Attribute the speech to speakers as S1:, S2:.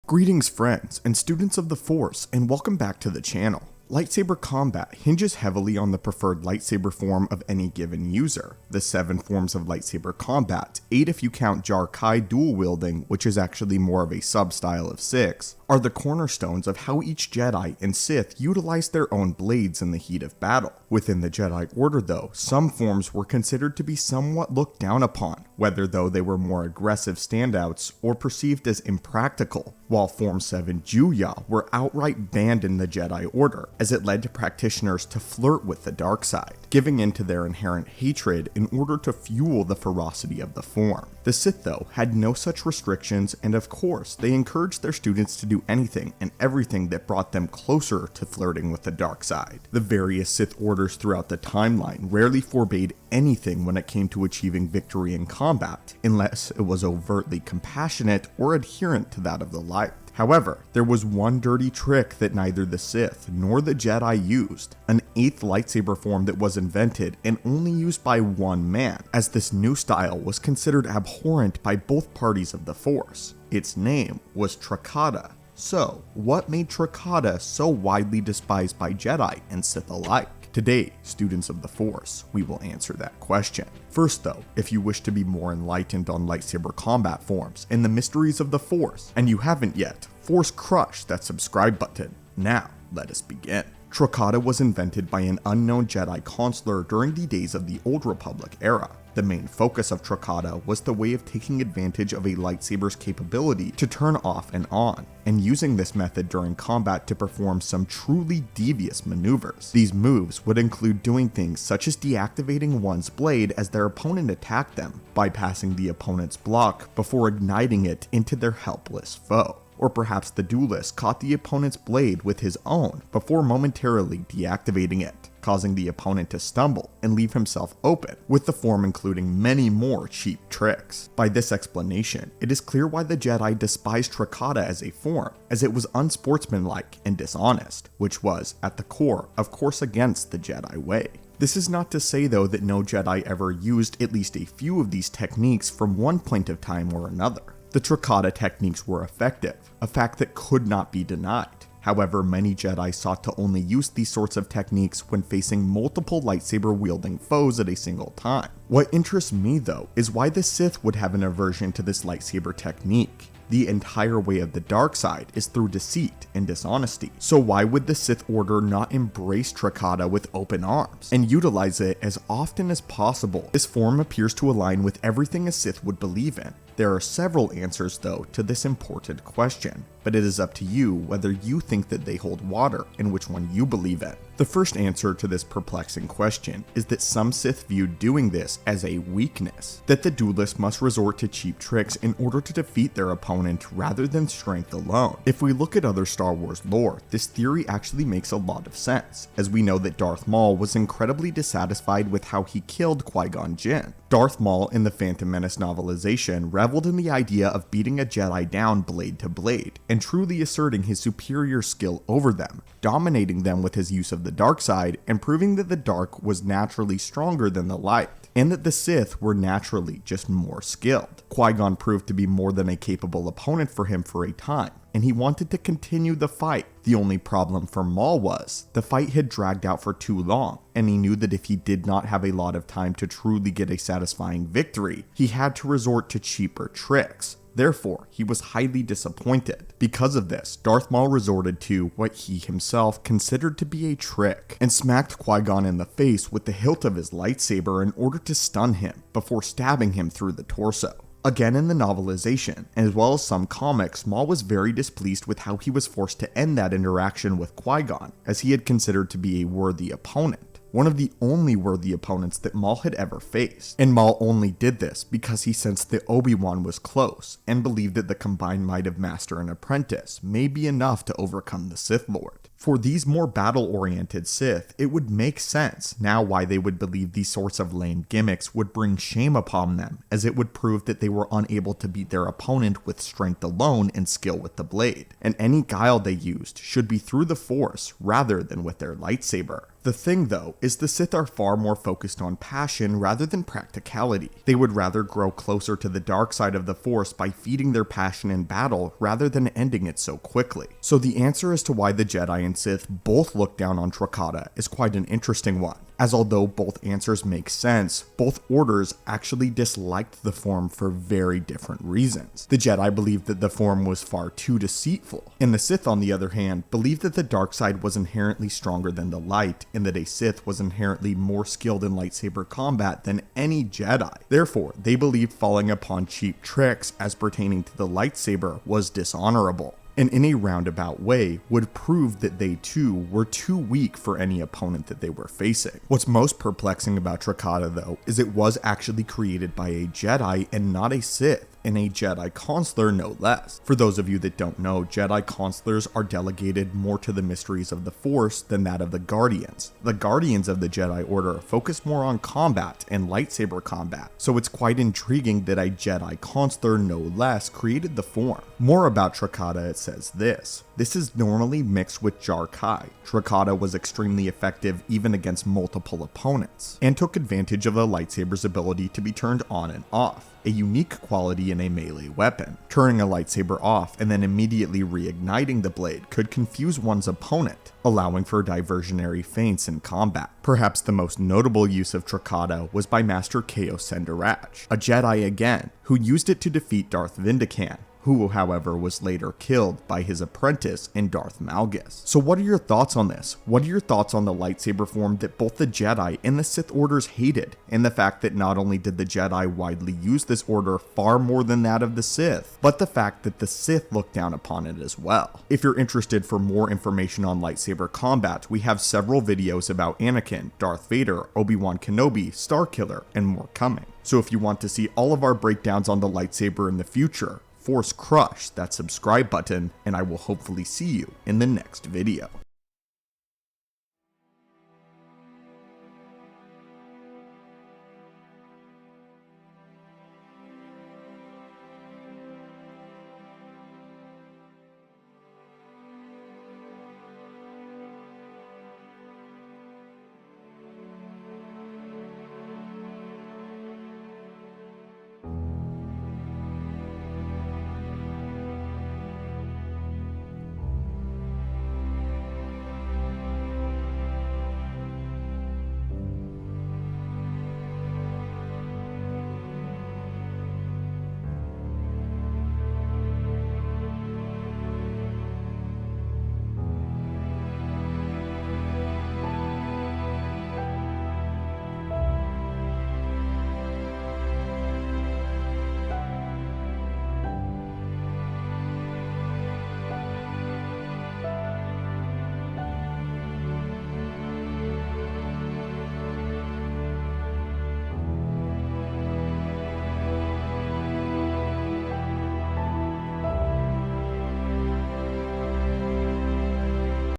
S1: Greetings friends and students of the Force, and welcome back to the channel. Lightsaber combat hinges heavily on the preferred lightsaber form of any given user. The 7 forms of lightsaber combat, 8 if you count Jar-Kai dual wielding, which is actually more of a sub-style of 6, are the cornerstones of how each Jedi and Sith utilize their own blades in the heat of battle. Within the Jedi Order though, some forms were considered to be somewhat looked down upon, whether though they were more aggressive standouts or perceived as impractical, while Form 7 Juya were outright banned in the Jedi Order, as it led to practitioners to flirt with the dark side, giving in to their inherent hatred in order to fuel the ferocity of the form. The Sith though had no such restrictions, and of course they encouraged their students to do anything and everything that brought them closer to flirting with the dark side. The various Sith orders throughout the timeline rarely forbade anything when it came to achieving victory in combat, unless it was overtly compassionate or adherent to that of the light. However, there was one dirty trick that neither the Sith nor the Jedi used, an 8th lightsaber form that was invented and only used by one man, as this new style was considered abhorrent by both parties of the Force. Its name was Trakata. So, what made Trakata so widely despised by Jedi and Sith alike? Today, students of the Force, we will answer that question. First though, if you wish to be more enlightened on lightsaber combat forms and the mysteries of the Force, and you haven't yet, force crush that subscribe button. Now, let us begin. Trakata was invented by an unknown Jedi consular during the days of the Old Republic era. The main focus of Trakata was the way of taking advantage of a lightsaber's capability to turn off and on, and using this method during combat to perform some truly devious maneuvers. These moves would include doing things such as deactivating one's blade as their opponent attacked them, bypassing the opponent's block before igniting it into their helpless foe. Or perhaps the duelist caught the opponent's blade with his own before momentarily deactivating it, causing the opponent to stumble and leave himself open, with the form including many more cheap tricks. By this explanation, it is clear why the Jedi despised Trakata as a form, as it was unsportsmanlike and dishonest, which was, at the core, of course against the Jedi way. This is not to say though that no Jedi ever used at least a few of these techniques from one point of time or another. The Trakata techniques were effective, a fact that could not be denied. However, many Jedi sought to only use these sorts of techniques when facing multiple lightsaber-wielding foes at a single time. What interests me though is why the Sith would have an aversion to this lightsaber technique. The entire way of the dark side is through deceit and dishonesty. So why would the Sith Order not embrace Trakata with open arms and utilize it as often as possible? This form appears to align with everything a Sith would believe in. There are several answers though to this important question, but it is up to you whether you think that they hold water and which one you believe in. The first answer to this perplexing question is that some Sith viewed doing this as a weakness, that the duelist must resort to cheap tricks in order to defeat their opponent rather than strength alone. If we look at other Star Wars lore, this theory actually makes a lot of sense, as we know that Darth Maul was incredibly dissatisfied with how he killed Qui-Gon Jinn. Darth Maul in the Phantom Menace novelization reveled in the idea of beating a Jedi down blade to blade, and truly asserting his superior skill over them, dominating them with his use of the dark side, and proving that the dark was naturally stronger than the light, and that the Sith were naturally just more skilled. Qui-Gon proved to be more than a capable opponent for him for a time, and he wanted to continue the fight. The only problem for Maul was, the fight had dragged out for too long, and he knew that if he did not have a lot of time to truly get a satisfying victory, he had to resort to cheaper tricks. Therefore, he was highly disappointed. Because of this, Darth Maul resorted to what he himself considered to be a trick, and smacked Qui-Gon in the face with the hilt of his lightsaber in order to stun him, before stabbing him through the torso. Again in the novelization, as well as some comics, Maul was very displeased with how he was forced to end that interaction with Qui-Gon, as he had considered to be a worthy opponent. One of the only worthy opponents that Maul had ever faced. And Maul only did this because he sensed that Obi-Wan was close, and believed that the combined might of master and apprentice may be enough to overcome the Sith Lord. For these more battle-oriented Sith, it would make sense now why they would believe these sorts of lame gimmicks would bring shame upon them, as it would prove that they were unable to beat their opponent with strength alone and skill with the blade, and any guile they used should be through the Force rather than with their lightsaber. The The thing though is the Sith are far more focused on passion rather than practicality. They would rather grow closer to the dark side of the Force by feeding their passion in battle rather than ending it so quickly. So the answer as to why the Jedi and Sith both look down on Trakata is quite an interesting one, as although both answers make sense, both orders actually disliked the form for very different reasons. The Jedi believed that the form was far too deceitful, and the Sith on the other hand believed that the dark side was inherently stronger than the light, and that a Sith was inherently more skilled in lightsaber combat than any Jedi. Therefore, they believed falling upon cheap tricks as pertaining to the lightsaber was dishonorable, and in a roundabout way would prove that they too were too weak for any opponent that they were facing. What's most perplexing about Trakata though is it was actually created by a Jedi and not a Sith, and a Jedi consular no less. For those of you that don't know, Jedi consulars are delegated more to the mysteries of the Force than that of the Guardians. The Guardians of the Jedi Order focus more on combat and lightsaber combat, so it's quite intriguing that a Jedi consular no less created the form. More about Trakata, it says this. This is normally mixed with Jar Kai. Trakata was extremely effective even against multiple opponents, and took advantage of the lightsaber's ability to be turned on and off, a unique quality in a melee weapon. Turning a lightsaber off and then immediately reigniting the blade could confuse one's opponent, allowing for diversionary feints in combat. Perhaps the most notable use of Trakata was by Master Keo Sendarach, a Jedi again, who used it to defeat Darth Vindican, who however was later killed by his apprentice in Darth Malgus. So what are your thoughts on this? What are your thoughts on the lightsaber form that both the Jedi and the Sith orders hated, and the fact that not only did the Jedi widely use this order far more than that of the Sith, but the fact that the Sith looked down upon it as well? If you're interested for more information on lightsaber combat, we have several videos about Anakin, Darth Vader, Obi-Wan Kenobi, Starkiller, and more coming. So if you want to see all of our breakdowns on the lightsaber in the future, force crush that subscribe button, and I will hopefully see you in the next video.